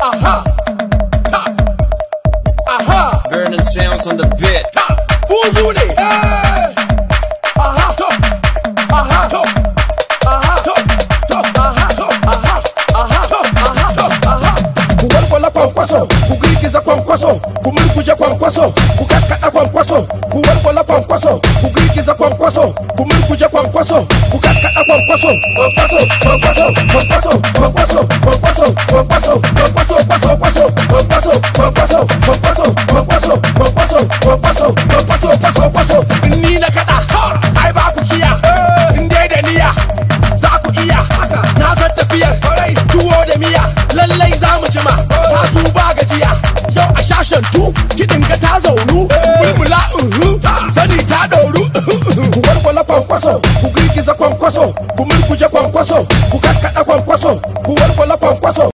Aha. Aha. Burning sounds on the bit. Buzu ne. Aha. To. Aha. To. Aha. To. To. Aha. To. Aha. Aha. To. Aha. To. Aha. Ku walwala kwankwaso, ku girgiza kwankwaso, ku murkuje kwankwaso, ku kakkaɗa kwankwaso, ku walwala kwankwaso, ku girgiza kwankwaso, ku murkuje kwankwaso, ku kakkaɗa kwankwaso, kwankwaso, kwankwaso, kwankwaso, kwankwaso, kwankwaso, kwankwaso, kwankwaso, kwankwaso, kwankwaso, kwankwaso, kwankwaso, kwankwaso, kwankwaso, kwankwaso, kwankwaso, kwankwaso, kwankwaso. Ni na kaɗa, ai ba ku kiya, in dai da niyya, za ku iya, na san tafiyar, tuwo da miya, lallai za mu jima, ta su ba gajiya, yau a shashantu, kiɗin ga ta zaunu, bulbula sani ta ɗoru. Ku walwala kwankwaso, ku girgiza kwankwaso, ku murkuje kwankwaso, ku kakkaɗa kwankwaso, ku walwala kwankwaso.